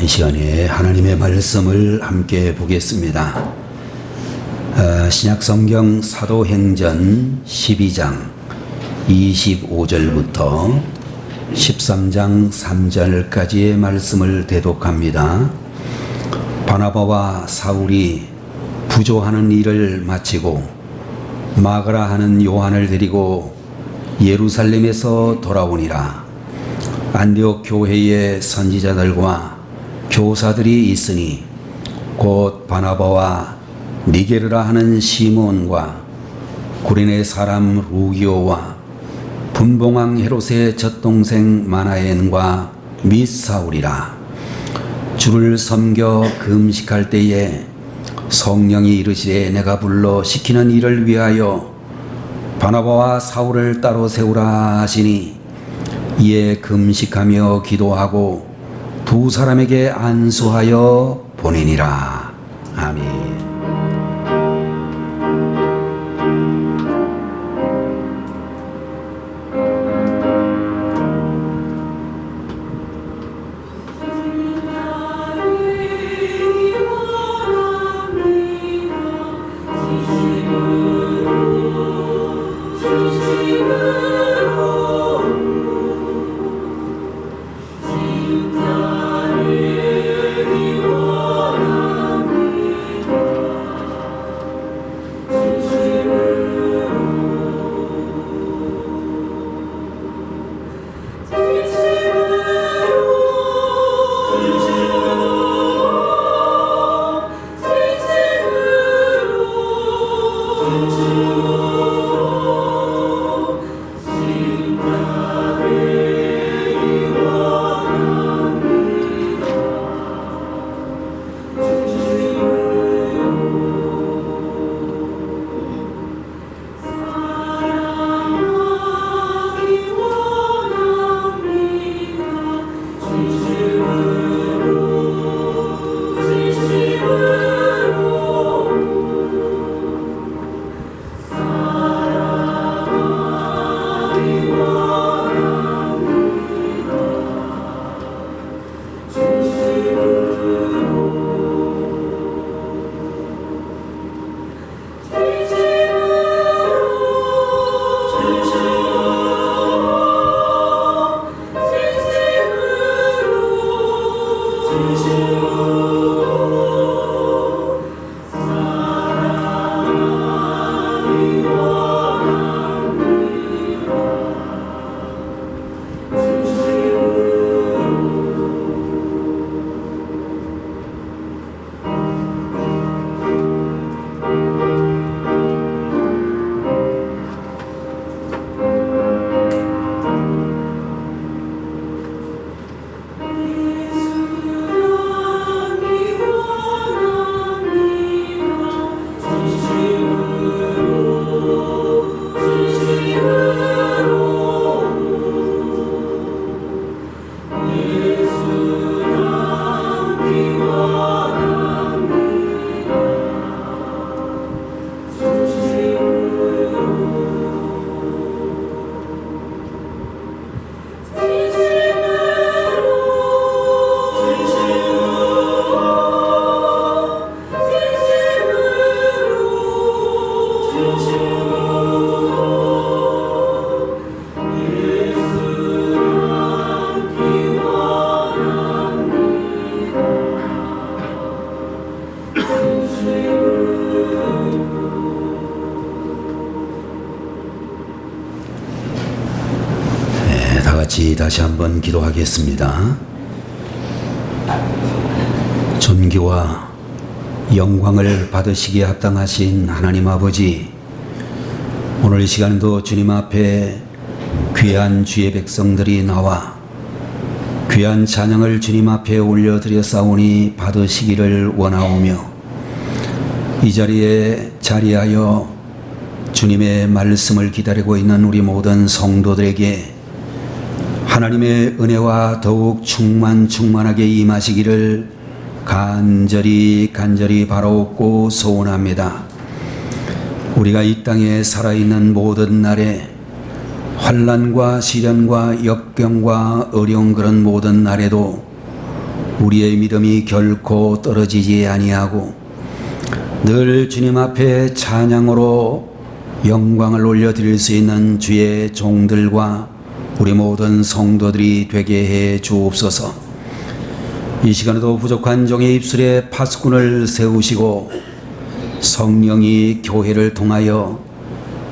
이 시간에 하나님의 말씀을 함께 보겠습니다. 신약성경 사도행전 12장 25절부터 13장 3절까지의 말씀을 대독합니다. 바나바와 사울이 부조하는 일을 마치고 마가라 하는 요한을 데리고 예루살렘에서 돌아오니라. 안디옥 교회의 선지자들과 교사들이 있으니 곧 바나바와 니게르라 하는 시몬과 구레네 사람 루기오와 분봉왕 헤롯의 젖동생 마나엔과 및 사울이라. 주를 섬겨 금식할 때에 성령이 이르시되 내가 불러 시키는 일을 위하여 바나바와 사울을 따로 세우라 하시니 이에 금식하며 기도하고 두 사람에게 안수하여 보내니라. 아멘. 다시 한번 기도하겠습니다. 존귀와 영광을 받으시기에 합당하신 하나님 아버지, 오늘 이 시간에도 주님 앞에 귀한 주의 백성들이 나와 귀한 찬양을 주님 앞에 올려드렸사오니 받으시기를 원하오며, 이 자리에 자리하여 주님의 말씀을 기다리고 있는 우리 모든 성도들에게 하나님의 은혜와 더욱 충만하게 임하시기를 간절히 바라옵고 소원합니다. 우리가 이 땅에 살아있는 모든 날에 환난과 시련과 역경과 어려운 그런 모든 날에도 우리의 믿음이 결코 떨어지지 아니하고 늘 주님 앞에 찬양으로 영광을 올려드릴 수 있는 주의 종들과 우리 모든 성도들이 되게 해 주옵소서. 이 시간에도 부족한 종의 입술에 파수꾼을 세우시고 성령이 교회를 통하여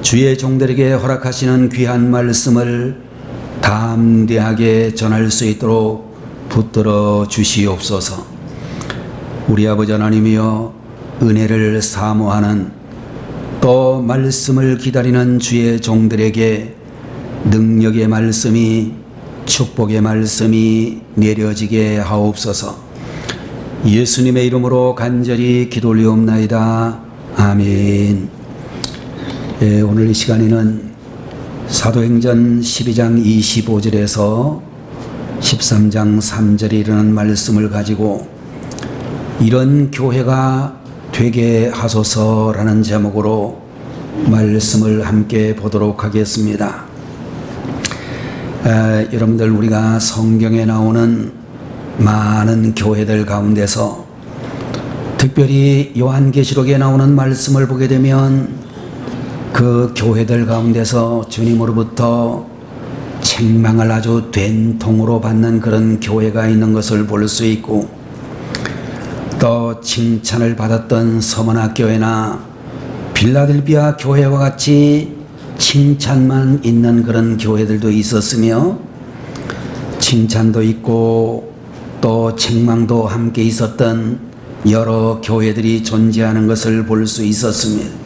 주의 종들에게 허락하시는 귀한 말씀을 담대하게 전할 수 있도록 붙들어 주시옵소서. 우리 아버지 하나님이여, 은혜를 사모하는 또 말씀을 기다리는 주의 종들에게 능력의 말씀이, 축복의 말씀이 내려지게 하옵소서. 예수님의 이름으로 간절히 기도 올리옵나이다. 아멘. 오늘 이 시간에는 사도행전 12장 25절에서 13장 3절에 이르는 말씀을 가지고 이런 교회가 되게 하소서라는 제목으로 말씀을 함께 보도록 하겠습니다. 여러분들, 우리가 성경에 나오는 많은 교회들 가운데서 특별히 요한계시록에 나오는 말씀을 보게 되면 그 교회들 가운데서 주님으로부터 책망을 아주 된통으로 받는 그런 교회가 있는 것을 볼 수 있고, 또 칭찬을 받았던 서머나 교회나 빌라델비아 교회와 같이 칭찬만 있는 그런 교회들도 있었으며, 칭찬도 있고 또 책망도 함께 있었던 여러 교회들이 존재하는 것을 볼 수 있었습니다.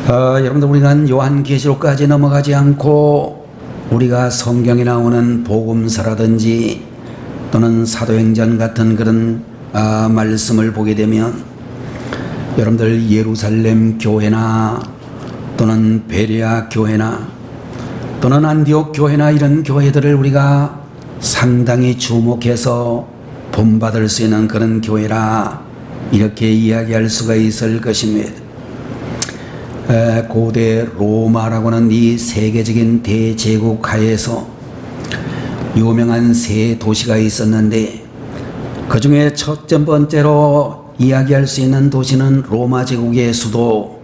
여러분들, 우리가 요한계시록까지 넘어가지 않고 우리가 성경에 나오는 복음서라든지 또는 사도행전 같은 그런 말씀을 보게 되면, 여러분들 예루살렘 교회나 또는 베레아 교회나 또는 안디옥 교회나 이런 교회들을 우리가 상당히 주목해서 본받을 수 있는 그런 교회라 이렇게 이야기할 수가 있을 것입니다. 고대 로마라고는 이 세계적인 대제국 하에서 유명한 세 도시가 있었는데, 그 중에 첫 번째로 이야기할 수 있는 도시는 로마 제국의 수도,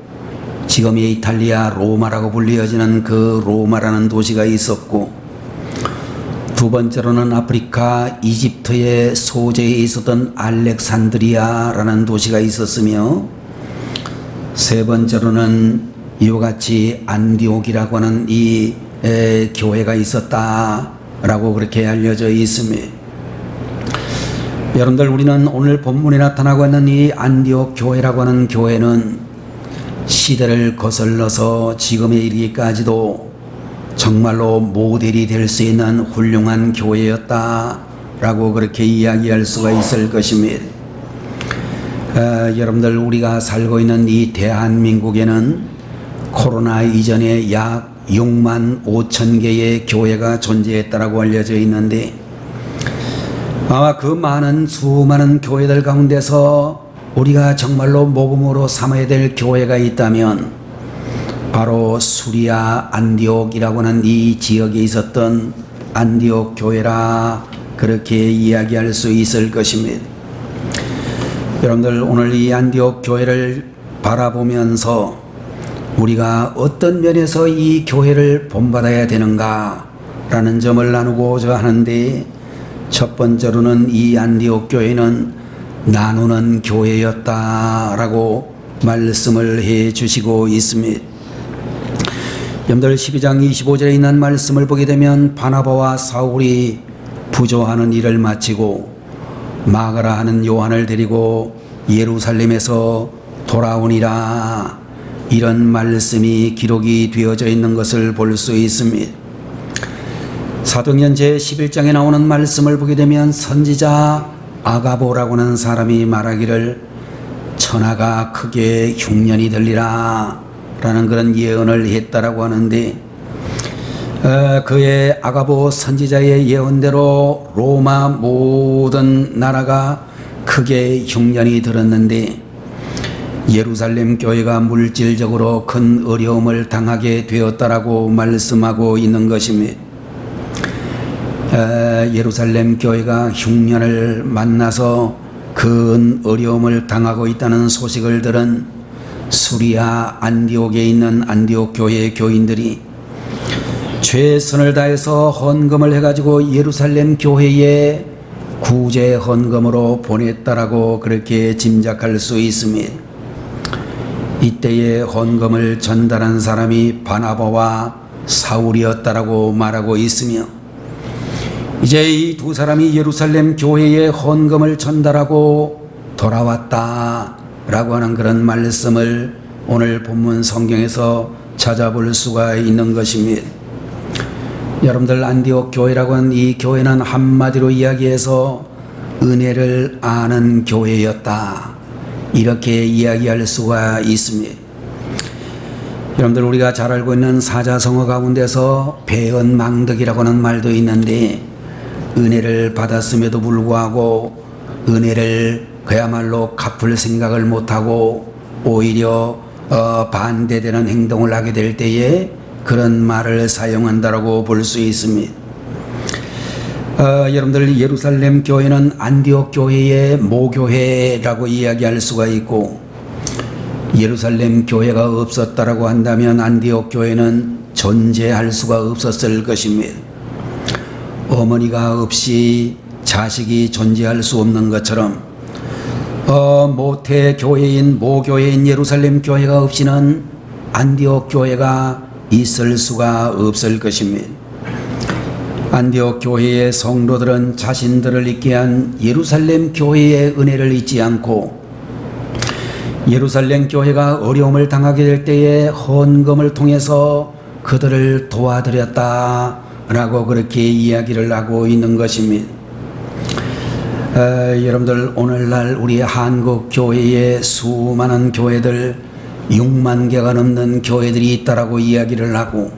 지금의 이탈리아 로마라고 불리어지는 그 로마라는 도시가 있었고, 두 번째로는 아프리카 이집트의 소재에 있었던 알렉산드리아라는 도시가 있었으며, 세 번째로는 이와 같이 안디옥이라고 하는 이 교회가 있었다라고 그렇게 알려져 있습니다. 여러분들, 우리는 오늘 본문에 나타나고 있는 이 안디옥 교회라고 하는 교회는 시대를 거슬러서 지금에 이르기까지도 정말로 모델이 될 수 있는 훌륭한 교회였다라고 그렇게 이야기할 수가 있을 것입니다. 여러분들, 우리가 살고 있는 이 대한민국에는 코로나 이전에 약 6만 5천 개의 교회가 존재했다라고 알려져 있는데, 아마 그 많은 수많은 교회들 가운데서 우리가 정말로 모범으로 삼아야 될 교회가 있다면 바로 수리아 안디옥이라고 하는 이 지역에 있었던 안디옥 교회라 그렇게 이야기할 수 있을 것입니다. 여러분들, 오늘 이 안디옥 교회를 바라보면서 우리가 어떤 면에서 이 교회를 본받아야 되는가 라는 점을 나누고자 하는데, 첫 번째로는 이 안디옥 교회는 나누는 교회였다라고 말씀을 해 주시고 있습니다. 여러분들, 12장 25절에 있는 말씀을 보게 되면 바나바와 사울이 부조하는 일을 마치고 마가라 하는 요한을 데리고 예루살렘에서 돌아오니라, 이런 말씀이 기록이 되어져 있는 것을 볼 수 있습니다. 사도행전 제11장에 나오는 말씀을 보게 되면 선지자 아가보라고 하는 사람이 말하기를 천하가 크게 흉년이 들리라 라는 그런 예언을 했다라고 하는데, 그의 아가보 선지자의 예언대로 로마 모든 나라가 크게 흉년이 들었는데, 예루살렘 교회가 물질적으로 큰 어려움을 당하게 되었다라고 말씀하고 있는 것입니다. 예루살렘 교회가 흉년을 만나서 큰 어려움을 당하고 있다는 소식을 들은 수리아 안디옥에 있는 안디옥 교회의 교인들이 최선을 다해서 헌금을 해가지고 예루살렘 교회에 구제 헌금으로 보냈다라고 그렇게 짐작할 수 있습니다. 이때에 헌금을 전달한 사람이 바나바와 사울이었다라고 말하고 있으며, 이제 이 두 사람이 예루살렘 교회에 헌금을 전달하고 돌아왔다라고 하는 그런 말씀을 오늘 본문 성경에서 찾아볼 수가 있는 것입니다. 여러분들, 안디옥 교회라고 하는 이 교회는 한마디로 이야기해서 은혜를 아는 교회였다, 이렇게 이야기할 수가 있습니다. 여러분들, 우리가 잘 알고 있는 사자성어 가운데서 배은망덕이라고 하는 말도 있는데, 은혜를 받았음에도 불구하고 은혜를 그야말로 갚을 생각을 못하고 오히려 반대되는 행동을 하게 될 때에 그런 말을 사용한다라고 볼 수 있습니다. 여러분들, 예루살렘 교회는 안디옥 교회의 모교회라고 이야기할 수가 있고, 예루살렘 교회가 없었다라고 한다면 안디옥 교회는 존재할 수가 없었을 것입니다. 어머니가 없이 자식이 존재할 수 없는 것처럼 모태 교회인 모교회인 예루살렘 교회가 없이는 안디옥 교회가 있을 수가 없을 것입니다. 안디옥 교회의 성도들은 자신들을 있게 한 예루살렘 교회의 은혜를 잊지 않고, 예루살렘 교회가 어려움을 당하게 될 때에 헌금을 통해서 그들을 도와드렸다라고 그렇게 이야기를 하고 있는 것입니다. 여러분들, 오늘날 우리 한국 교회에 수많은 교회들, 6만 개가 넘는 교회들이 있다라고 이야기를 하고,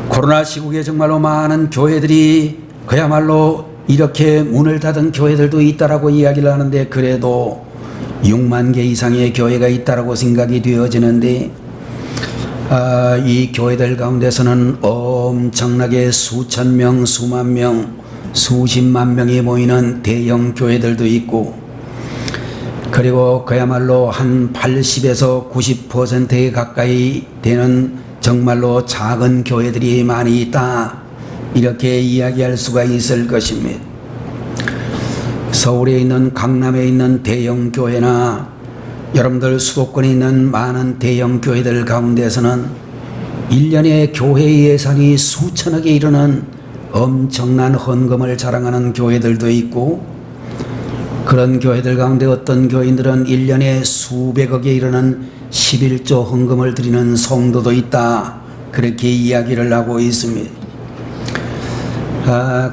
코로나 시국에 정말로 많은 교회들이 그야말로 이렇게 문을 닫은 교회들도 있다라고 이야기를 하는데, 그래도 6만 개 이상의 교회가 있다라고 생각이 되어지는데, 이 교회들 가운데서는 엄청나게 수천 명, 수만 명, 수십만 명이 모이는 대형 교회들도 있고, 그리고 그야말로 한 80에서 90%에 가까이 되는 정말로 작은 교회들이 많이 있다, 이렇게 이야기할 수가 있을 것입니다. 서울에 있는, 강남에 있는 대형 교회나 여러분들 수도권에 있는 많은 대형 교회들 가운데서는 1년에 교회 예산이 수천억에 이르는 엄청난 헌금을 자랑하는 교회들도 있고, 그런 교회들 가운데 어떤 교인들은 1년에 수백억에 이르는 11조 헌금을 드리는 성도도 있다, 그렇게 이야기를 하고 있습니다.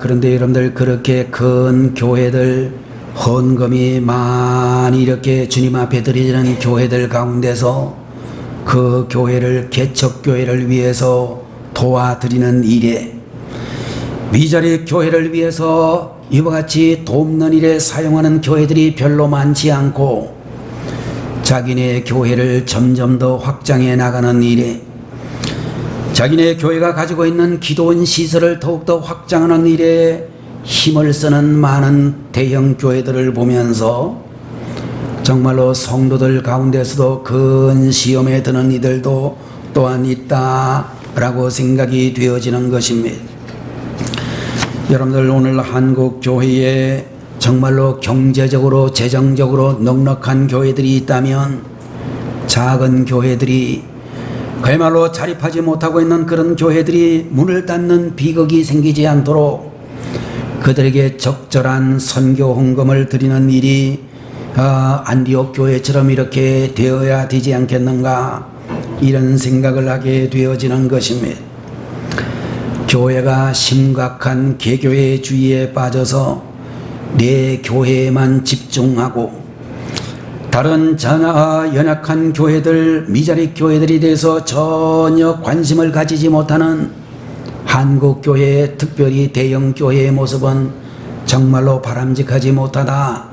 그런데 여러분들, 그렇게 큰 교회들, 헌금이 많이 이렇게 주님 앞에 드리는 교회들 가운데서 그 교회를, 개척교회를 위해서 도와드리는 일에, 위자리 교회를 위해서 이와 같이 돕는 일에 사용하는 교회들이 별로 많지 않고, 자기네 교회를 점점 더 확장해 나가는 일에, 자기네 교회가 가지고 있는 기도원 시설을 더욱더 확장하는 일에 힘을 쓰는 많은 대형 교회들을 보면서 정말로 성도들 가운데서도 큰 시험에 드는 이들도 또한 있다라고 생각이 되어지는 것입니다. 여러분들, 오늘 한국 교회에 정말로 경제적으로, 재정적으로 넉넉한 교회들이 있다면, 작은 교회들이, 그야말로 자립하지 못하고 있는 그런 교회들이 문을 닫는 비극이 생기지 않도록 그들에게 적절한 선교 헌금을 드리는 일이 안디옥 교회처럼 이렇게 되어야 되지 않겠는가, 이런 생각을 하게 되어지는 것입니다. 교회가 심각한 개교회주의에 빠져서 내 교회에만 집중하고, 다른 연약한 교회들, 미자립 교회들에 대해서 전혀 관심을 가지지 못하는 한국 교회, 특별히 대형 교회의 모습은 정말로 바람직하지 못하다,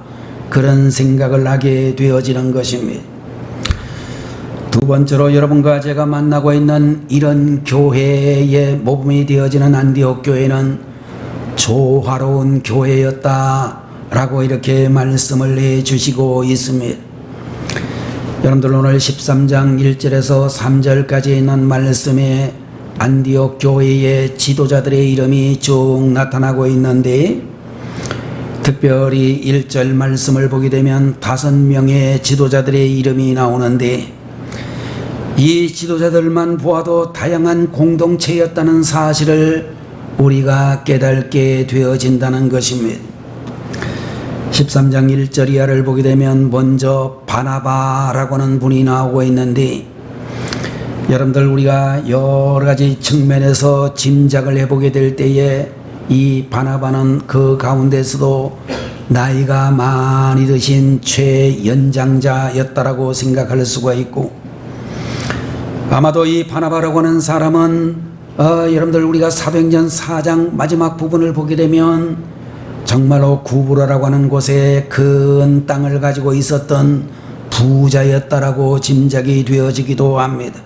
그런 생각을 하게 되어지는 것입니다. 두 번째로, 여러분과 제가 만나고 있는 이런 교회의 모범이 되어지는 안디옥 교회는 조화로운 교회였다라고 이렇게 말씀을 해주시고 있습니다. 여러분들 오늘 13장 1절에서 3절까지 있는 말씀에 안디옥 교회의 지도자들의 이름이 쭉 나타나고 있는데, 특별히 1절 말씀을 보게 되면 5명의 지도자들의 이름이 나오는데, 이 지도자들만 보아도 다양한 공동체였다는 사실을 우리가 깨닫게 되어진다는 것입니다. 13장 1절 이하를 보게 되면 먼저 바나바라고 하는 분이 나오고 있는데, 여러분들 우리가 여러 가지 측면에서 짐작을 해보게 될 때에 이 바나바는 그 가운데서도 나이가 많이 드신 최연장자였다라고 생각할 수가 있고, 아마도 이 바나바라고 하는 사람은 여러분들 우리가 사도행전 4장 마지막 부분을 보게 되면 정말로 구브라라고 하는 곳에 큰 땅을 가지고 있었던 부자였다라고 짐작이 되어지기도 합니다.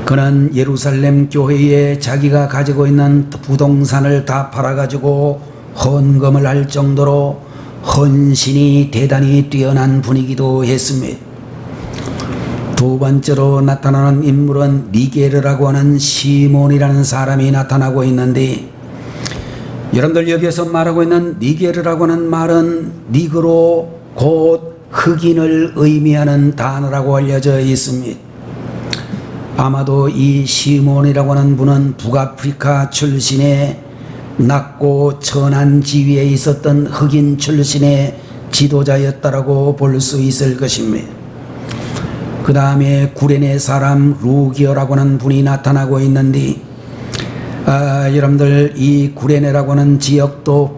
그는 예루살렘 교회에 자기가 가지고 있는 부동산을 다 팔아가지고 헌금을 할 정도로 헌신이 대단히 뛰어난 분이기도 했습니다. 두 번째로 나타나는 인물은 니게르라고 하는 시몬이라는 사람이 나타나고 있는데, 여러분들 여기에서 말하고 있는 니게르라고 하는 말은 니그로 곧 흑인을 의미하는 단어라고 알려져 있습니다. 아마도 이 시몬이라고 하는 분은 북아프리카 출신의 낮고 천한 지위에 있었던 흑인 출신의 지도자였다라고 볼 수 있을 것입니다. 그 다음에 구레네 사람 루기어라고 하는 분이 나타나고 있는데, 여러분들 이 구레네라고 하는 지역도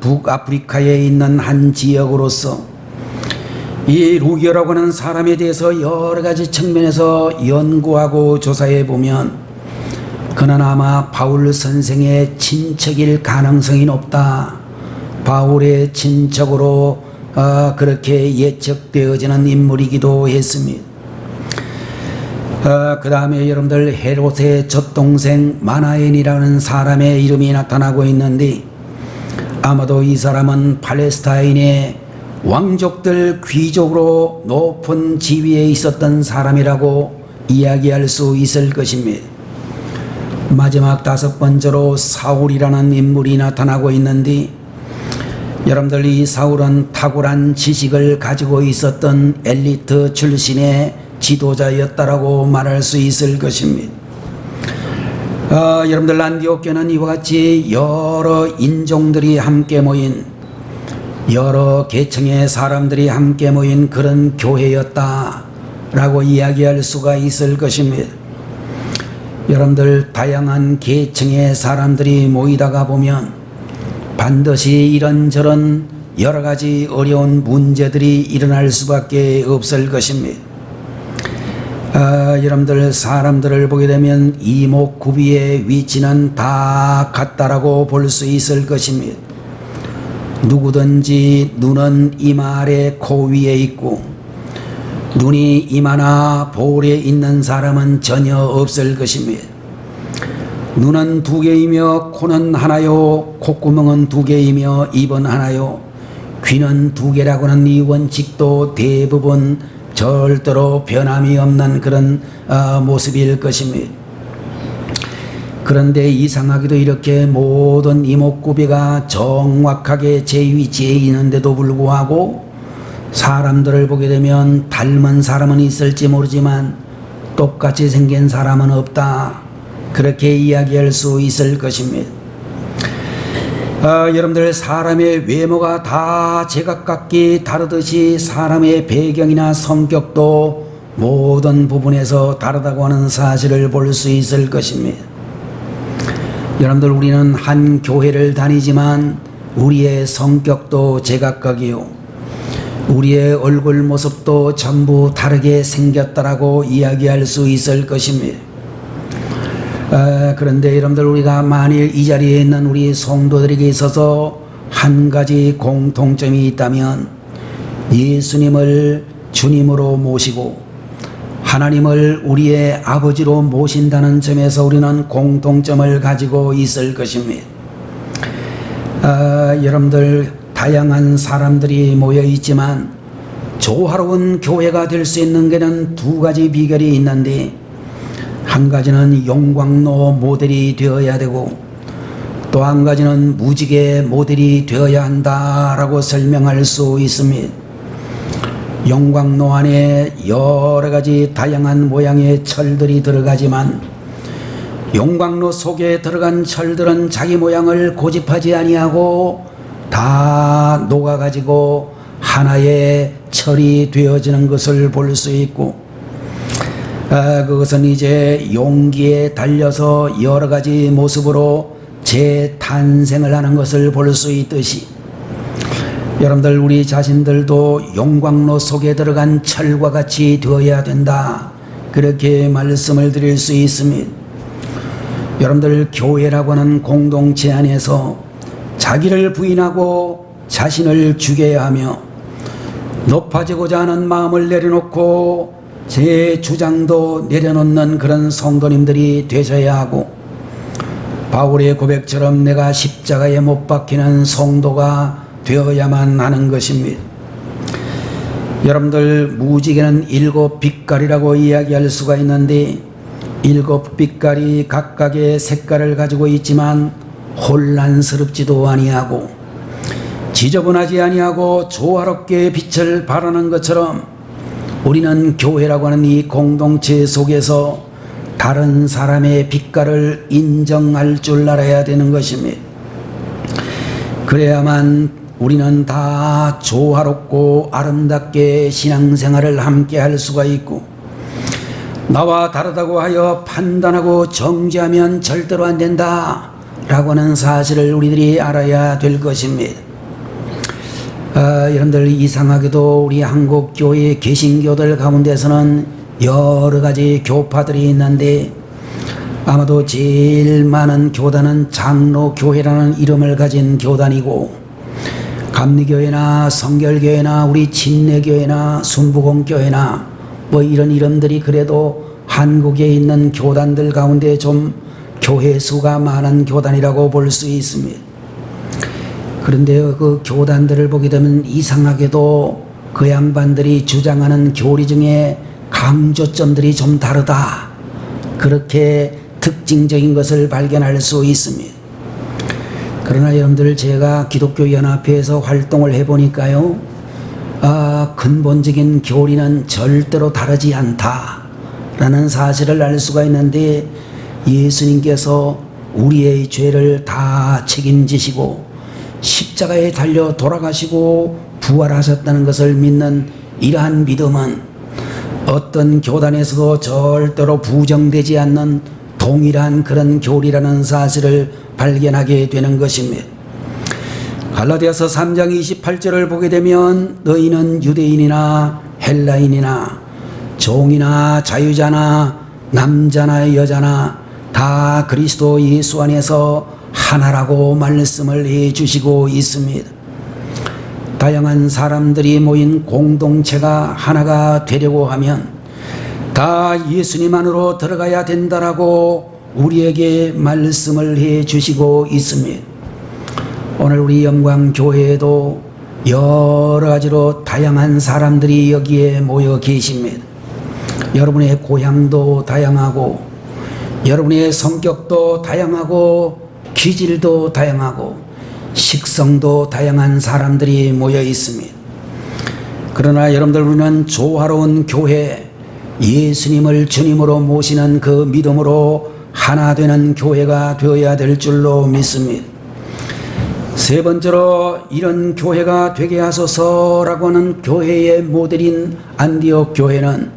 북아프리카에 있는 한 지역으로서 이 루기어라고 하는 사람에 대해서 여러 가지 측면에서 연구하고 조사해 보면 그는 아마 바울 선생의 친척일 가능성이 높다. 바울의 친척으로 그렇게 예측되어지는 인물이기도 했습니다. 그 다음에 여러분들 헤롯의 젖동생 마나엔이라는 사람의 이름이 나타나고 있는데, 아마도 이 사람은 팔레스타인의 왕족들 귀족으로 높은 지위에 있었던 사람이라고 이야기할 수 있을 것입니다. 마지막 5번째로 사울이라는 인물이 나타나고 있는데, 여러분들 이 사울은 탁월한 지식을 가지고 있었던 엘리트 출신의 지도자였다라고 말할 수 있을 것입니다. 여러분들 안디옥 교회는 이와 같이 여러 인종들이 함께 모인, 여러 계층의 사람들이 함께 모인 그런 교회였다라고 이야기할 수가 있을 것입니다. 여러분들 다양한 계층의 사람들이 모이다가 보면 반드시 이런저런 여러 가지 어려운 문제들이 일어날 수밖에 없을 것입니다. 여러분들 사람들을 보게 되면 이목구비의 위치는 다 같다라고 볼 수 있을 것입니다. 누구든지 눈은 이마 아래 코 위에 있고, 눈이 이마나 볼에 있는 사람은 전혀 없을 것입니다. 눈은 2개이며 코는 하나요, 콧구멍은 2개이며 입은 하나요, 귀는 2개라고 하는 이 원칙도 대부분 절대로 변함이 없는 그런 모습일 것입니다. 그런데 이상하게도 이렇게 모든 이목구비가 정확하게 제 위치에 있는데도 불구하고 사람들을 보게 되면 닮은 사람은 있을지 모르지만 똑같이 생긴 사람은 없다, 그렇게 이야기할 수 있을 것입니다. 여러분들 사람의 외모가 다 제각각기 다르듯이 사람의 배경이나 성격도 모든 부분에서 다르다고 하는 사실을 볼 수 있을 것입니다. 여러분들 우리는 한 교회를 다니지만 우리의 성격도 제각각이요, 우리의 얼굴 모습도 전부 다르게 생겼다라고 이야기할 수 있을 것입니다. 그런데 여러분들 우리가 만일 이 자리에 있는 우리 성도들에게 있어서 한 가지 공통점이 있다면 예수님을 주님으로 모시고 하나님을 우리의 아버지로 모신다는 점에서 우리는 공통점을 가지고 있을 것입니다. 여러분들 다양한 사람들이 모여 있지만 조화로운 교회가 될 수 있는 게는 두 가지 비결이 있는데, 한 가지는 용광로 모델이 되어야 되고 또 한 가지는 무지개 모델이 되어야 한다라고 설명할 수 있습니다. 용광로 안에 여러 가지 다양한 모양의 철들이 들어가지만 용광로 속에 들어간 철들은 자기 모양을 고집하지 아니하고 다 녹아가지고 하나의 철이 되어지는 것을 볼 수 있고, 그것은 이제 용기에 달려서 여러 가지 모습으로 재탄생을 하는 것을 볼 수 있듯이, 여러분들 우리 자신들도 용광로 속에 들어간 철과 같이 되어야 된다, 그렇게 말씀을 드릴 수 있습니다. 여러분들 교회라고 하는 공동체 안에서 자기를 부인하고 자신을 죽여야 하며 높아지고자 하는 마음을 내려놓고 제 주장도 내려놓는 그런 성도님들이 되셔야 하고, 바울의 고백처럼 내가 십자가에 못 박히는 성도가 되어야만 하는 것입니다. 여러분들 무지개는 7 빛깔이라고 이야기할 수가 있는데 7 빛깔이 각각의 색깔을 가지고 있지만 혼란스럽지도 아니하고 지저분하지 아니하고 조화롭게 빛을 발하는 것처럼 우리는 교회라고 하는 이 공동체 속에서 다른 사람의 빛깔을 인정할 줄 알아야 되는 것입니다. 그래야만 우리는 다 조화롭고 아름답게 신앙생활을 함께 할 수가 있고, 나와 다르다고 하여 판단하고 정죄하면 절대로 안 된다 라고 하는 사실을 우리들이 알아야 될 것입니다. 여러분들 이상하게도 우리 한국 교회 개신교들 가운데서는 여러 가지 교파들이 있는데 아마도 제일 많은 교단은 장로교회라는 이름을 가진 교단이고, 감리교회나 성결교회나 우리 침례교회나 순부공교회나 뭐 이런 이름들이 그래도 한국에 있는 교단들 가운데 좀 교회 수가 많은 교단이라고 볼 수 있습니다. 그런데 그 교단들을 보게 되면 이상하게도 그 양반들이 주장하는 교리 중에 강조점들이 좀 다르다, 그렇게 특징적인 것을 발견할 수 있습니다. 그러나 여러분들 제가 기독교연합회에서 활동을 해보니까요, 근본적인 교리는 절대로 다르지 않다라는 사실을 알 수가 있는데, 예수님께서 우리의 죄를 다 책임지시고 십자가에 달려 돌아가시고 부활하셨다는 것을 믿는 이러한 믿음은 어떤 교단에서도 절대로 부정되지 않는 동일한 그런 교리라는 사실을 발견하게 되는 것입니다. 갈라디아서 3장 28절을 보게 되면 너희는 유대인이나 헬라인이나 종이나 자유자나 남자나 여자나 다 그리스도 예수 안에서 하나라고 말씀을 해 주시고 있습니다. 다양한 사람들이 모인 공동체가 하나가 되려고 하면 다 예수님 안으로 들어가야 된다라고 우리에게 말씀을 해 주시고 있습니다. 오늘 우리 영광교회에도 여러 가지로 다양한 사람들이 여기에 모여 계십니다. 여러분의 고향도 다양하고 여러분의 성격도 다양하고 기질도 다양하고 식성도 다양한 사람들이 모여 있습니다. 그러나 여러분들 우리는 조화로운 교회, 예수님을 주님으로 모시는 그 믿음으로 하나 되는 교회가 되어야 될 줄로 믿습니다. 세 번째로 이런 교회가 되게 하소서라고 하는 교회의 모델인 안디옥 교회는,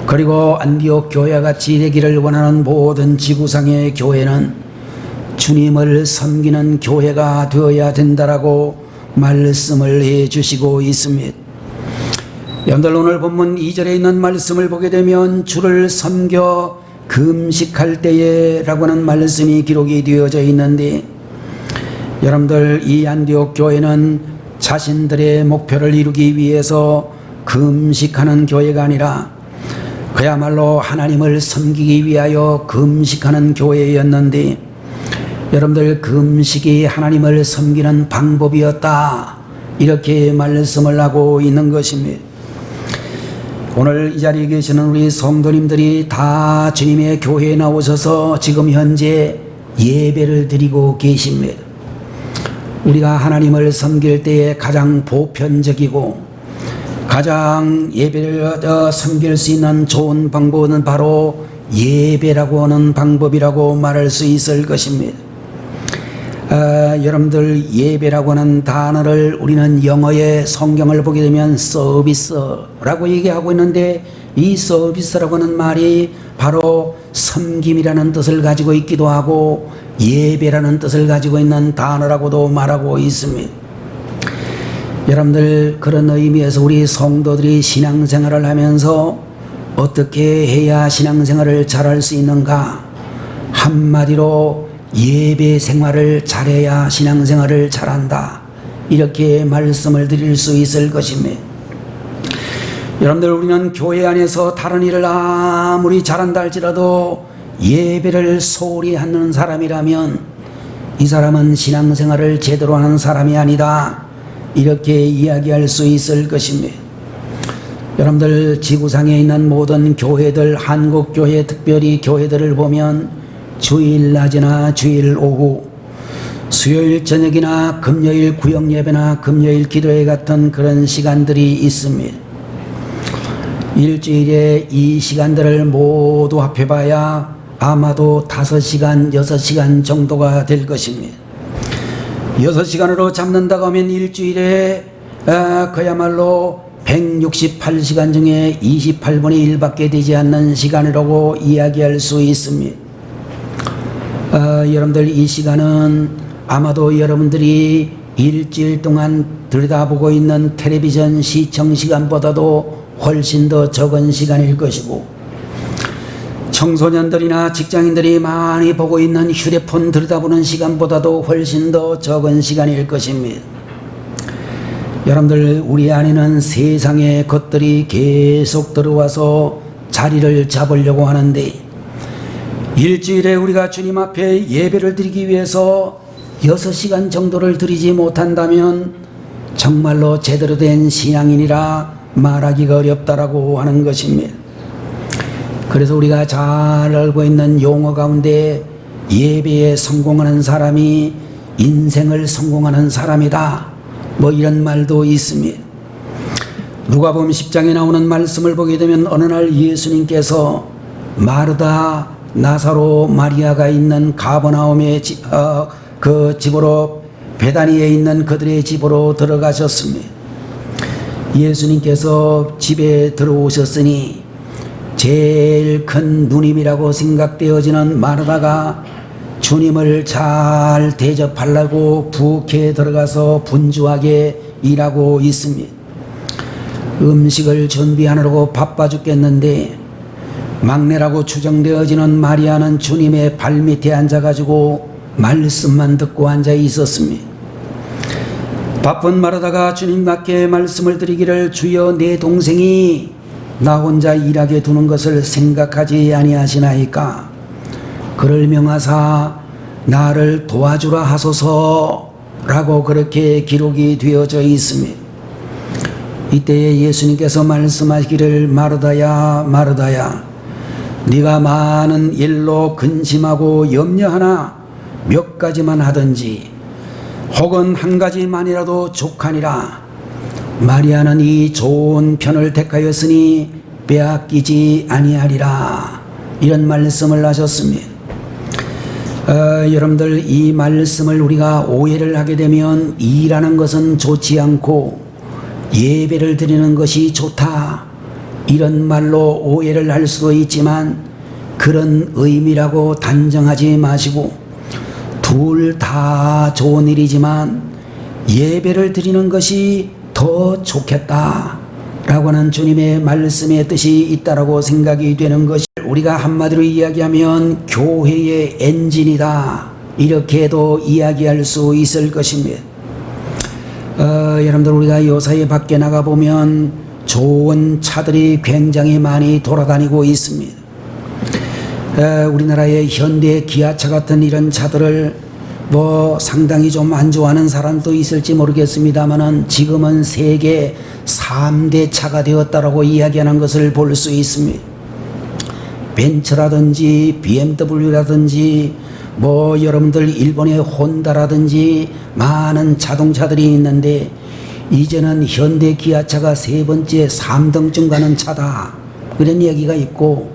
그리고 안디옥 교회와 같이 되기를 원하는 모든 지구상의 교회는 주님을 섬기는 교회가 되어야 된다라고 말씀을 해 주시고 있습니다. 여러분들 오늘 본문 2절에 있는 말씀을 보게 되면 주를 섬겨 금식할 때에 라고 하는 말씀이 기록이 되어져 있는데, 여러분들 이 안디옥 교회는 자신들의 목표를 이루기 위해서 금식하는 교회가 아니라 그야말로 하나님을 섬기기 위하여 금식하는 교회였는데, 여러분들 금식이 하나님을 섬기는 방법이었다, 이렇게 말씀을 하고 있는 것입니다. 오늘 이 자리에 계시는 우리 성도님들이 다 주님의 교회에 나오셔서 지금 현재 예배를 드리고 계십니다. 우리가 하나님을 섬길 때에 가장 보편적이고 가장 예배를 섬길 수 있는 좋은 방법은 바로 예배라고 하는 방법이라고 말할 수 있을 것입니다. 여러분들, 예배라고 하는 단어를 우리는 영어의 성경을 보게 되면 서비스라고 얘기하고 있는데, 이 서비스라고 하는 말이 바로 섬김이라는 뜻을 가지고 있기도 하고 예배라는 뜻을 가지고 있는 단어라고도 말하고 있습니다. 여러분들, 그런 의미에서 우리 성도들이 신앙생활을 하면서 어떻게 해야 신앙생활을 잘할 수 있는가? 한마디로 예배 생활을 잘해야 신앙생활을 잘한다, 이렇게 말씀을 드릴 수 있을 것입니다. 여러분들, 우리는 교회 안에서 다른 일을 아무리 잘한다 할지라도 예배를 소홀히 하는 사람이라면 이 사람은 신앙생활을 제대로 하는 사람이 아니다, 이렇게 이야기할 수 있을 것입니다. 여러분들, 지구상에 있는 모든 교회들, 한국교회 특별히 교회들을 보면 주일 낮이나 주일 오후, 수요일 저녁이나 금요일 구역예배나 금요일 기도회 같은 그런 시간들이 있습니다. 일주일에 이 시간들을 모두 합해봐야 아마도 5시간, 6시간 정도가 될 것입니다. 6시간으로 잡는다고 하면 일주일에 그야말로 168시간 중에 28분의 1밖에 되지 않는 시간이라고 이야기할 수 있습니다. 여러분들, 이 시간은 아마도 여러분들이 일주일 동안 들여다보고 있는 텔레비전 시청 시간보다도 훨씬 더 적은 시간일 것이고, 청소년들이나 직장인들이 많이 보고 있는 휴대폰 들여다보는 시간보다도 훨씬 더 적은 시간일 것입니다. 여러분들, 우리 안에는 세상의 것들이 계속 들어와서 자리를 잡으려고 하는데, 일주일에 우리가 주님 앞에 예배를 드리기 위해서 6시간 정도를 드리지 못한다면 정말로 제대로 된 신앙인이라 말하기가 어렵다라고 하는 것입니다. 그래서 우리가 잘 알고 있는 용어 가운데 예배에 성공하는 사람이 인생을 성공하는 사람이다, 뭐 이런 말도 있습니다. 누가복음 10장에 나오는 말씀을 보게 되면 어느 날 예수님께서 마르다, 나사로, 마리아가 있는 가버나움의 그 집으로, 베다니에 있는 그들의 집으로 들어가셨습니다. 예수님께서 집에 들어오셨으니 제일 큰 누님이라고 생각되어지는 마르다가 주님을 잘 대접하려고 부엌에 들어가서 분주하게 일하고 있습니다. 음식을 준비하느라고 바빠 죽겠는데 막내라고 추정되어지는 마리아는 주님의 발밑에 앉아가지고 말씀만 듣고 앉아 있었습니다. 바쁜 마르다가 주님께 말씀을 드리기를, 주여, 내 동생이 나 혼자 일하게 두는 것을 생각하지 아니하시나이까? 그를 명하사 나를 도와주라 하소서라고 그렇게 기록이 되어져 있습니다. 이때에 예수님께서 말씀하시기를, 마르다야, 마르다야, 네가 많은 일로 근심하고 염려하나 몇 가지만 하든지 혹은 한 가지만이라도 족하니라. 마리아는 이 좋은 편을 택하였으니 빼앗기지 아니하리라, 이런 말씀을 하셨습니다. 여러분들, 이 말씀을 우리가 오해를 하게 되면 일하는 것은 좋지 않고 예배를 드리는 것이 좋다, 이런 말로 오해를 할 수도 있지만 그런 의미라고 단정하지 마시고, 둘 다 좋은 일이지만 예배를 드리는 것이 더 좋겠다 라고 하는 주님의 말씀의 뜻이 있다라고 생각이 되는 것이, 우리가 한마디로 이야기하면 교회의 엔진이다, 이렇게도 이야기할 수 있을 것입니다. 여러분들, 우리가 요사이 밖에 나가보면 좋은 차들이 굉장히 많이 돌아다니고 있습니다. 우리나라의 현대 기아차 같은 이런 차들을 상당히 좀 안 좋아하는 사람도 있을지 모르겠습니다만은 지금은 세계 3대 차가 되었다라고 이야기하는 것을 볼 수 있습니다. 벤츠라든지 BMW라든지 여러분들 일본의 혼다라든지 많은 자동차들이 있는데 이제는 현대 기아차가 세 번째 3등쯤 가는 차다, 그런 이야기가 있고,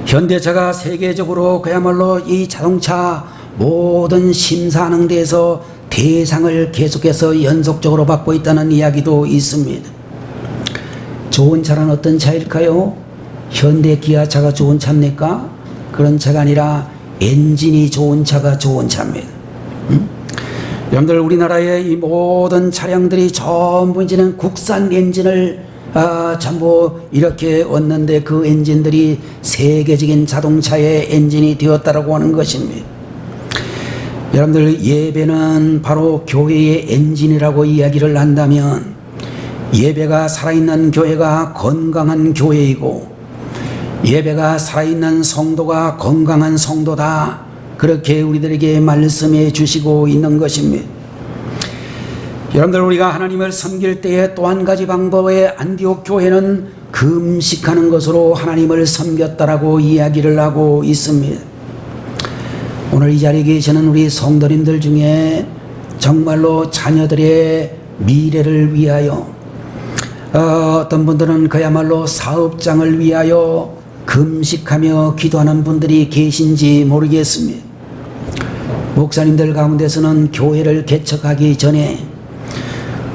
현대차가 세계적으로 그야말로 이 자동차 모든 심사하는 데에서 대상을 계속해서 연속적으로 받고 있다는 이야기도 있습니다. 좋은 차는 어떤 차일까요? 현대 기아차가 좋은 차입니까? 그런 차가 아니라 엔진이 좋은 차가 좋은 차입니다. 여러분들, 우리나라의 이 모든 차량들이 전부 이제는 국산 엔진을 전부 이렇게 얻는데 그 엔진들이 세계적인 자동차의 엔진이 되었다라고 하는 것입니다. 여러분들, 예배는 바로 교회의 엔진이라고 이야기를 한다면 예배가 살아있는 교회가 건강한 교회이고 예배가 살아있는 성도가 건강한 성도다, 그렇게 우리들에게 말씀해 주시고 있는 것입니다. 여러분들, 우리가 하나님을 섬길 때에 또 한 가지 방법의 안디옥 교회는 금식하는 것으로 하나님을 섬겼다라고 이야기를 하고 있습니다. 오늘 이 자리에 계시는 우리 성도님들 중에 정말로 자녀들의 미래를 위하여 어떤 분들은 그야말로 사업장을 위하여 금식하며 기도하는 분들이 계신지 모르겠습니다. 목사님들 가운데서는 교회를 개척하기 전에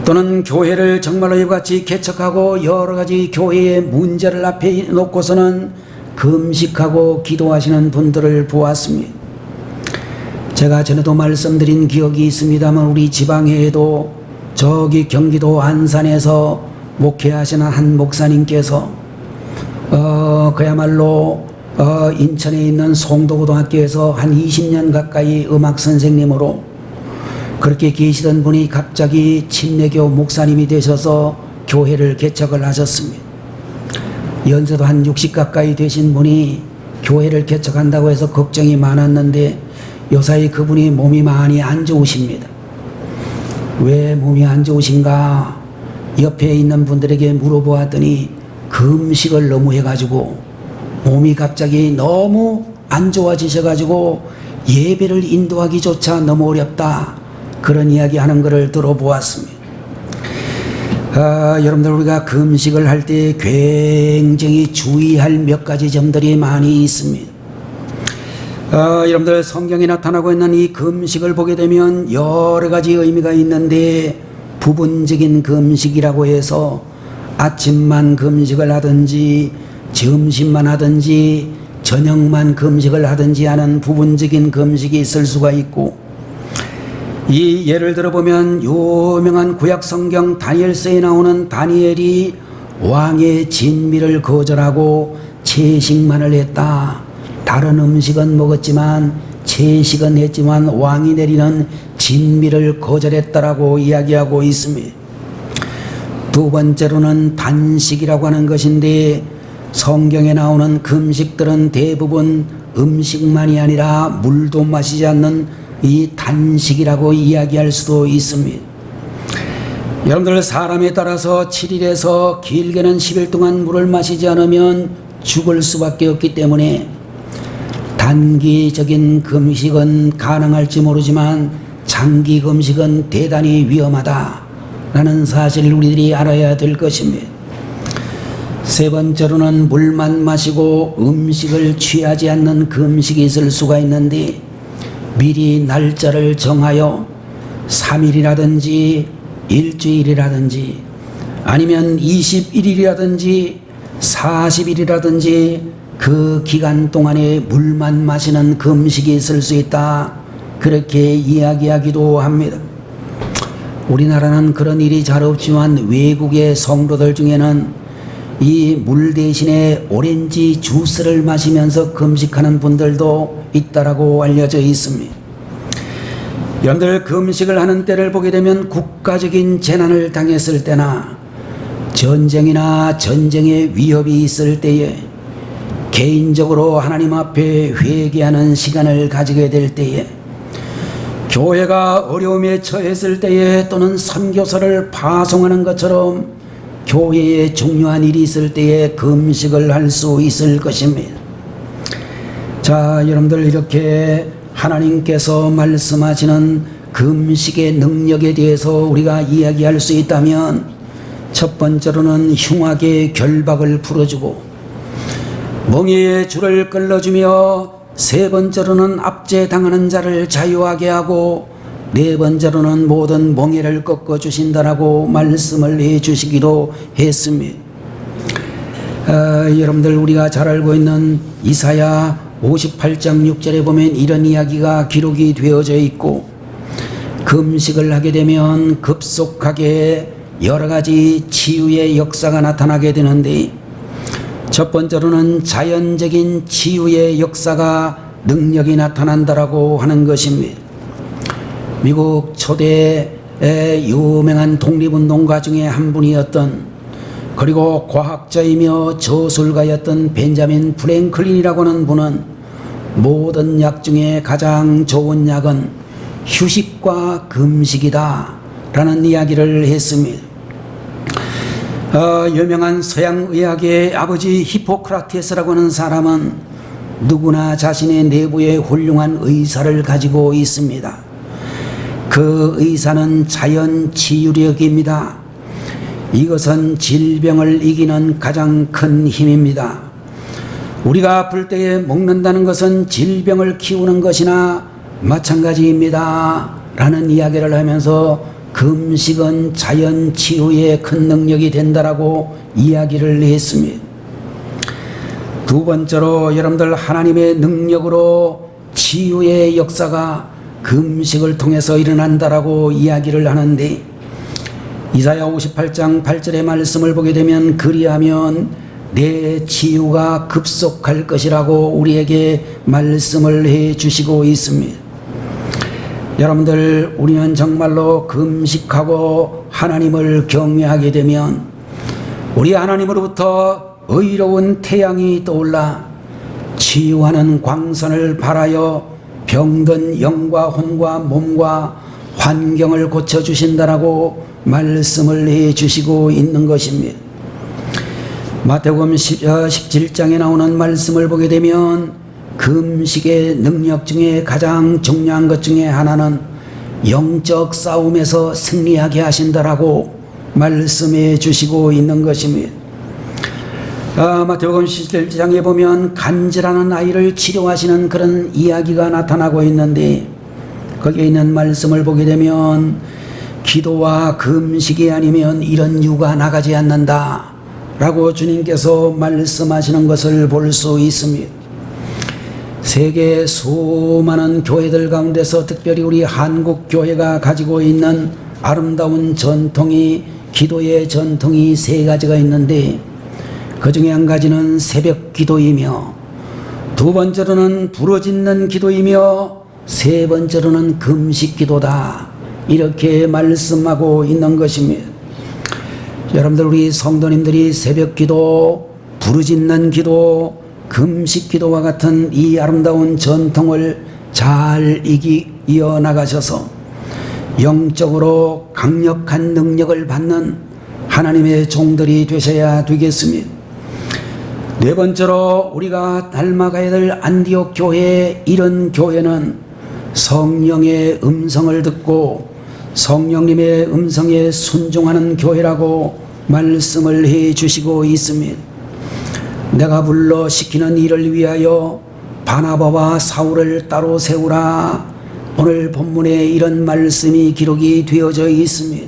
또는 교회를 정말로 이같이 개척하고 여러 가지 교회의 문제를 앞에 놓고서는 금식하고 기도하시는 분들을 보았습니다. 제가 전에도 말씀드린 기억이 있습니다만 우리 지방회에도 저기 경기도 안산에서 목회하시는 한 목사님께서 그야말로 인천에 있는 송도고등학교에서 한 20년 가까이 음악 선생님으로 그렇게 계시던 분이 갑자기 침례교 목사님이 되셔서 교회를 개척을 하셨습니다. 연세도 한 60 가까이 되신 분이 교회를 개척한다고 해서 걱정이 많았는데 요사이 그분이 몸이 많이 안 좋으십니다. 왜 몸이 안 좋으신가 옆에 있는 분들에게 물어보았더니 금식을 너무 해가지고 몸이 갑자기 너무 안 좋아지셔가지고 예배를 인도하기조차 너무 어렵다, 그런 이야기 하는 것을 들어보았습니다. 여러분들, 우리가 금식을 할 때 굉장히 주의할 몇 가지 점들이 많이 있습니다. 여러분들, 성경에 나타나고 있는 이 금식을 보게 되면 여러 가지 의미가 있는데 부분적인 금식이라고 해서 아침만 금식을 하든지 점심만 하든지 저녁만 금식을 하든지 하는 부분적인 금식이 있을 수가 있고, 이 예를 들어보면 유명한 구약성경 다니엘서에 나오는 다니엘이 왕의 진미를 거절하고 채식만을 했다. 다른 음식은 먹었지만 채식은 했지만 왕이 내리는 진미를 거절했다라고 이야기하고 있습니다. 두 번째로는 단식이라고 하는 것인데 성경에 나오는 금식들은 대부분 음식만이 아니라 물도 마시지 않는 이 단식이라고 이야기할 수도 있습니다. 여러분들, 사람에 따라서 7일에서 길게는 10일 동안 물을 마시지 않으면 죽을 수밖에 없기 때문에 단기적인 금식은 가능할지 모르지만 장기 금식은 대단히 위험하다라는 사실을 우리들이 알아야 될 것입니다. 세 번째로는 물만 마시고 음식을 취하지 않는 금식이 있을 수가 있는데 미리 날짜를 정하여 3일이라든지 일주일이라든지 아니면 21일이라든지 40일이라든지 그 기간 동안에 물만 마시는 금식이 있을 수 있다, 그렇게 이야기하기도 합니다. 우리나라는 그런 일이 잘 없지만 외국의 성도들 중에는 이 물 대신에 오렌지 주스를 마시면서 금식하는 분들도 있다라고 알려져 있습니다. 여러분들, 금식을 하는 때를 보게 되면 국가적인 재난을 당했을 때나 전쟁이나 전쟁의 위협이 있을 때에 개인적으로 하나님 앞에 회개하는 시간을 가지게 될 때에 교회가 어려움에 처했을 때에 또는 선교사를 파송하는 것처럼 교회에 중요한 일이 있을 때에 금식을 할 수 있을 것입니다. 자, 여러분들, 이렇게 하나님께서 말씀하시는 금식의 능력에 대해서 우리가 이야기할 수 있다면, 첫 번째로는 흉악의 결박을 풀어주고, 멍에의 줄을 끌어주며, 세 번째로는 압제당하는 자를 자유하게 하고, 네 번째로는 모든 멍에를 꺾어주신다라고 말씀을 해주시기도 했습니다. 여러분들, 우리가 잘 알고 있는 이사야 58장 6절에 보면 이런 이야기가 기록이 되어져 있고, 금식을 하게 되면 급속하게 여러 가지 치유의 역사가 나타나게 되는데, 첫 번째로는 자연적인 치유의 역사가 능력이 나타난다라고 하는 것입니다. 미국 초대 유명한 독립운동가 중에 한 분이었던, 그리고 과학자이며 저술가였던 벤자민 프랭클린이라고 하는 분은 모든 약 중에 가장 좋은 약은 휴식과 금식이다 라는 이야기를 했습니다. 유명한 서양의학의 아버지 히포크라테스라고 하는 사람은 누구나 자신의 내부에 훌륭한 의사를 가지고 있습니다. 그 의사는 자연 치유력입니다. 이것은 질병을 이기는 가장 큰 힘입니다. 우리가 아플 때에 먹는다는 것은 질병을 키우는 것이나 마찬가지입니다 라는 이야기를 하면서 금식은 자연 치유의 큰 능력이 된다라고 이야기를 했습니다. 두 번째로, 여러분들, 하나님의 능력으로 치유의 역사가 금식을 통해서 일어난다라고 이야기를 하는데, 이사야 58장 8절의 말씀을 보게 되면 그리하면 내 치유가 급속할 것이라고 우리에게 말씀을 해 주시고 있습니다. 여러분들, 우리는 정말로 금식하고 하나님을 경외하게 되면 우리 하나님으로부터 의로운 태양이 떠올라 치유하는 광선을 발하여 병든 영과 혼과 몸과 환경을 고쳐주신다라고 말씀을 해 주시고 있는 것입니다. 마태복음 17장에 나오는 말씀을 보게 되면 금식의 능력 중에 가장 중요한 것 중에 하나는 영적 싸움에서 승리하게 하신다라고 말씀해 주시고 있는 것입니다. 마태복음 17장에 보면 간질하는 아이를 치료하시는 그런 이야기가 나타나고 있는데, 거기에 있는 말씀을 보게 되면 기도와 금식이 아니면 이런 유가 나가지 않는다 라고 주님께서 말씀하시는 것을 볼 수 있습니다. 세계 수많은 교회들 가운데서 특별히 우리 한국 교회가 가지고 있는 아름다운 전통이, 기도의 전통이 세 가지가 있는데, 그 중에 한 가지는 새벽 기도이며, 두 번째로는 부르짖는 기도이며, 세 번째로는 금식 기도다, 이렇게 말씀하고 있는 것입니다. 여러분들, 우리 성도님들이 새벽 기도, 부르짖는 기도, 금식 기도와 같은 이 아름다운 전통을 잘 이어나가셔서 영적으로 강력한 능력을 받는 하나님의 종들이 되셔야 되겠습니다. 네 번째로, 우리가 닮아가야 될 안디옥 교회, 이런 교회는 성령의 음성을 듣고 성령님의 음성에 순종하는 교회라고 말씀을 해 주시고 있습니다. 내가 불러 시키는 일을 위하여 바나바와 사울을 따로 세우라, 오늘 본문에 이런 말씀이 기록이 되어져 있습니다.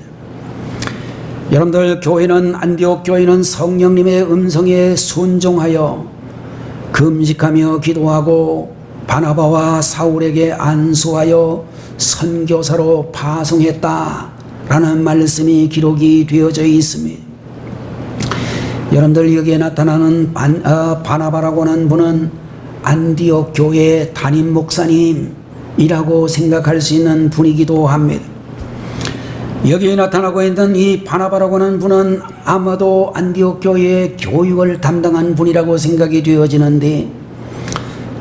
여러분들, 교회는, 안디옥 교회는 성령님의 음성에 순종하여 금식하며 기도하고 바나바와 사울에게 안수하여 선교사로 파송했다라는 말씀이 기록이 되어져 있습니다. 여러분들, 여기에 나타나는 바나바라고 하는 분은 안디옥 교회 담임 목사님이라고 생각할 수 있는 분이기도 합니다. 여기에 나타나고 있는 이 바나바라고 하는 분은 아마도 안디옥 교회의 교육을 담당한 분이라고 생각이 되어지는데,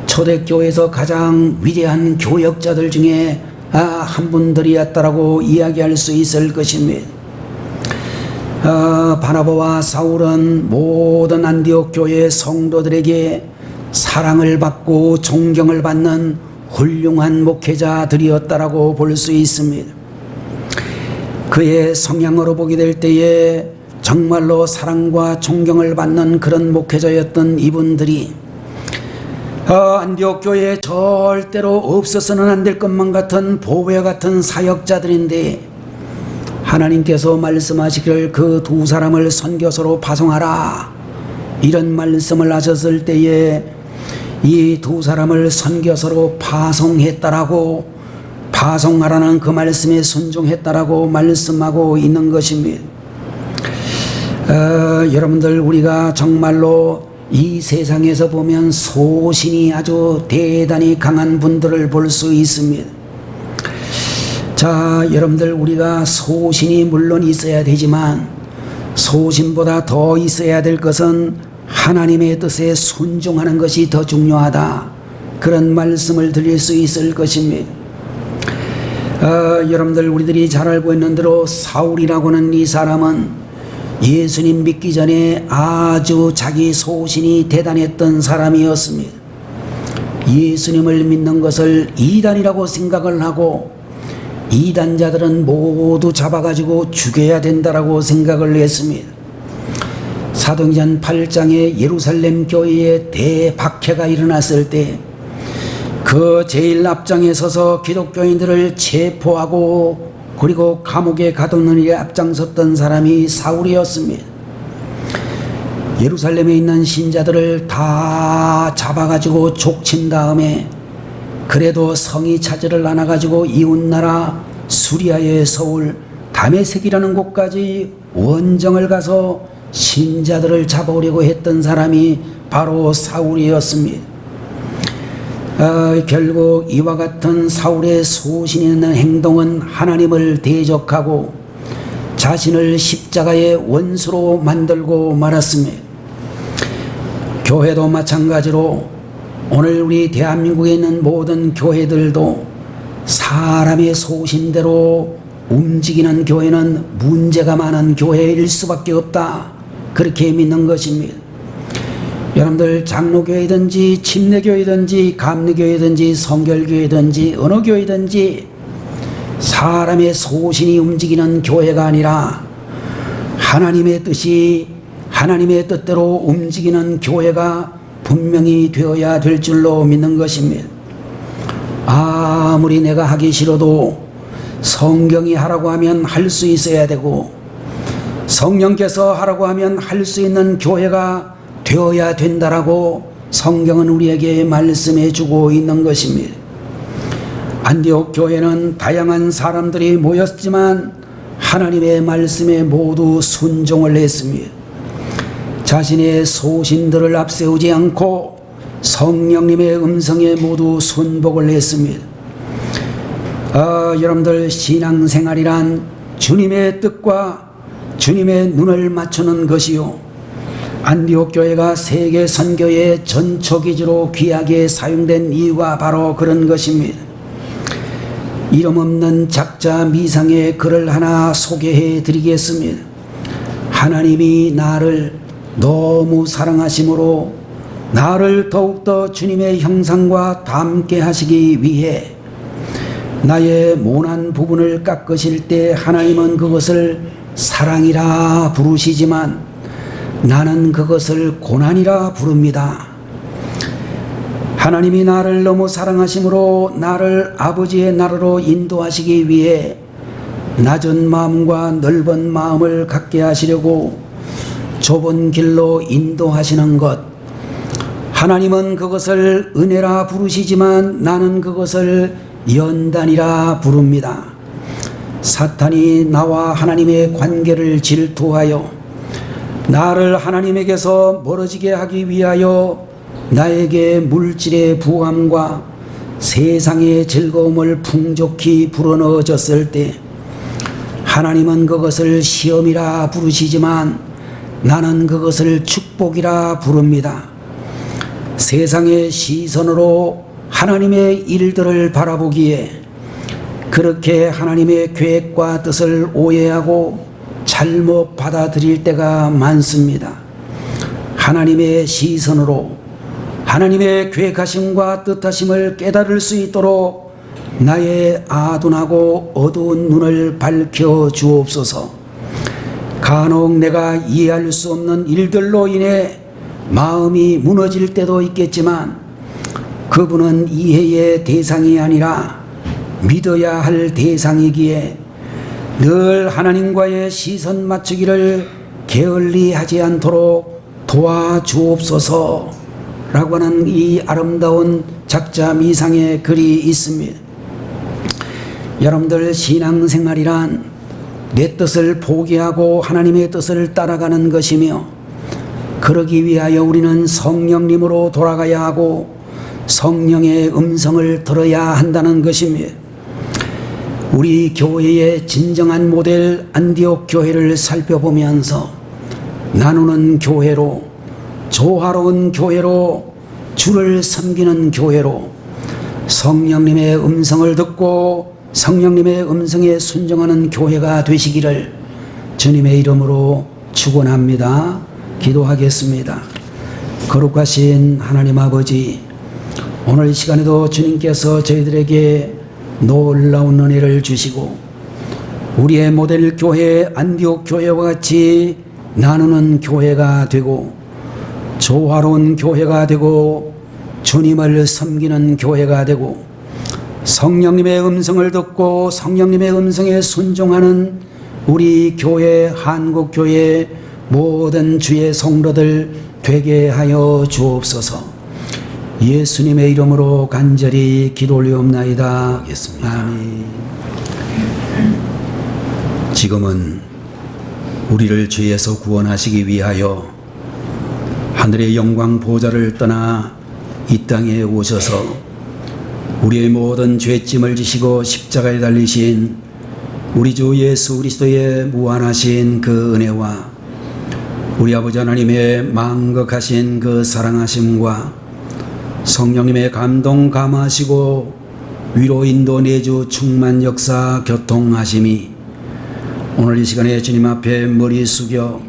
초대교회에서 가장 위대한 교역자들 중에 한 분들이었다라고 이야기할 수 있을 것입니다. 바나바와 사울은 모든 안디옥 교회 성도들에게 사랑을 받고 존경을 받는 훌륭한 목회자들이었다라고 볼 수 있습니다. 그의 성향으로 보게 될 때에 정말로 사랑과 존경을 받는 그런 목회자였던 이분들이 안디옥 교회에 절대로 없어서는 안 될 것만 같은 보배와 같은 사역자들인데, 하나님께서 말씀하시기를 그 두 사람을 선교사로 파송하라 이런 말씀을 하셨을 때에 이 두 사람을 선교사로 파송했다라고, 파송하라는 그 말씀에 순종했다라고 말씀하고 있는 것입니다. 여러분들, 우리가 정말로 이 세상에서 보면 소신이 아주 대단히 강한 분들을 볼 수 있습니다. 자, 여러분들, 우리가 소신이 물론 있어야 되지만 소신보다 더 있어야 될 것은 하나님의 뜻에 순종하는 것이 더 중요하다, 그런 말씀을 드릴 수 있을 것입니다. 여러분들, 우리들이 잘 알고 있는 대로 사울이라고 하는 이 사람은 예수님 믿기 전에 아주 자기 소신이 대단했던 사람이었습니다. 예수님을 믿는 것을 이단이라고 생각을 하고 이단자들은 모두 잡아가지고 죽여야 된다라고 생각을 했습니다. 사도행전 8장에 예루살렘 교회에 대박해가 일어났을 때 그 제일 앞장에 서서 기독교인들을 체포하고 그리고 감옥에 가두는 일에 앞장섰던 사람이 사울이었습니다. 예루살렘에 있는 신자들을 다 잡아가지고 족친 다음에 그래도 성이 차지를 않아가지고 이웃나라 수리아의 서울 다메섹이라는 곳까지 원정을 가서 신자들을 잡아오려고 했던 사람이 바로 사울이었습니다. 결국 이와 같은 사울의 소신 있는 행동은 하나님을 대적하고 자신을 십자가의 원수로 만들고 말았습니다. 교회도 마찬가지로 오늘 우리 대한민국에 있는 모든 교회들도 사람의 소신대로 움직이는 교회는 문제가 많은 교회일 수밖에 없다, 그렇게 믿는 것입니다. 여러분들, 장로교회든지 침례교회든지 감리교회든지 성결교회든지 어느 교회든지 사람의 소신이 움직이는 교회가 아니라 하나님의 뜻이 하나님의 뜻대로 움직이는 교회가 분명히 되어야 될 줄로 믿는 것입니다. 아무리 내가 하기 싫어도 성경이 하라고 하면 할 수 있어야 되고 성령께서 하라고 하면 할 수 있는 교회가 되어야 된다라고 성경은 우리에게 말씀해 주고 있는 것입니다. 안디옥 교회는 다양한 사람들이 모였지만 하나님의 말씀에 모두 순종을 했습니다. 자신의 소신들을 앞세우지 않고 성령님의 음성에 모두 순복을 했습니다. 여러분들, 신앙생활이란 주님의 뜻과 주님의 눈을 맞추는 것이요, 안디옥 교회가 세계 선교의 전초기지로 귀하게 사용된 이유가 바로 그런 것입니다. 이름 없는 작자 미상의 글을 하나 소개해 드리겠습니다. 하나님이 나를 너무 사랑하심으로 나를 더욱더 주님의 형상과 닮게 하시기 위해 나의 모난 부분을 깎으실 때 하나님은 그것을 사랑이라 부르시지만 나는 그것을 고난이라 부릅니다. 하나님이 나를 너무 사랑하심으로 나를 아버지의 나라로 인도하시기 위해 낮은 마음과 넓은 마음을 갖게 하시려고 좁은 길로 인도하시는 것, 하나님은 그것을 은혜라 부르시지만 나는 그것을 연단이라 부릅니다. 사탄이 나와 하나님의 관계를 질투하여 나를 하나님에게서 멀어지게 하기 위하여 나에게 물질의 부함과 세상의 즐거움을 풍족히 불어넣어 줬을 때 하나님은 그것을 시험이라 부르시지만 나는 그것을 축복이라 부릅니다. 세상의 시선으로 하나님의 일들을 바라보기에 그렇게 하나님의 계획과 뜻을 오해하고 잘못 받아들일 때가 많습니다. 하나님의 시선으로 하나님의 계획하심과 뜻하심을 깨달을 수 있도록 나의 아둔하고 어두운 눈을 밝혀 주옵소서. 간혹 내가 이해할 수 없는 일들로 인해 마음이 무너질 때도 있겠지만 그분은 이해의 대상이 아니라 믿어야 할 대상이기에 늘 하나님과의 시선 맞추기를 게을리 하지 않도록 도와주옵소서 라고 하는 이 아름다운 작자 미상의 글이 있습니다. 여러분들 신앙생활이란 내 뜻을 포기하고 하나님의 뜻을 따라가는 것이며 그러기 위하여 우리는 성령님으로 돌아가야 하고 성령의 음성을 들어야 한다는 것입니다. 우리 교회의 진정한 모델 안디옥 교회를 살펴보면서 나누는 교회로, 조화로운 교회로, 주를 섬기는 교회로, 성령님의 음성을 듣고 성령님의 음성에 순종하는 교회가 되시기를 주님의 이름으로 축원합니다. 기도하겠습니다. 거룩하신 하나님 아버지, 오늘 이 시간에도 주님께서 저희들에게 놀라운 은혜를 주시고 우리의 모델 교회 안디옥 교회와 같이 나누는 교회가 되고 조화로운 교회가 되고 주님을 섬기는 교회가 되고 성령님의 음성을 듣고 성령님의 음성에 순종하는 우리 교회 한국교회 모든 주의 성도들 되게 하여 주옵소서. 예수님의 이름으로 간절히 기도 올리옵나이다. 아멘. 지금은 우리를 죄에서 구원하시기 위하여 하늘의 영광 보좌를 떠나 이 땅에 오셔서 우리의 모든 죄짐을 지시고 십자가에 달리신 우리 주 예수 그리스도의 무한하신 그 은혜와 우리 아버지 하나님의 망극하신 그 사랑하심과 성령님의 감동 감하시고 위로 인도 내주 충만 역사 교통하심이 오늘 이 시간에 주님 앞에 머리 숙여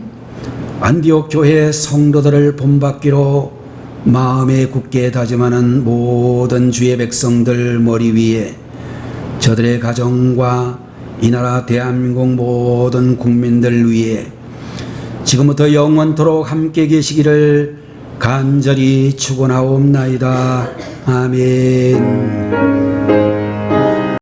안디옥 교회 성도들을 본받기로 마음에 굳게 다짐하는 모든 주의 백성들 머리 위에 저들의 가정과 이 나라 대한민국 모든 국민들 위에 지금부터 영원토록 함께 계시기를 간절히 축원하옵나이다. 아멘.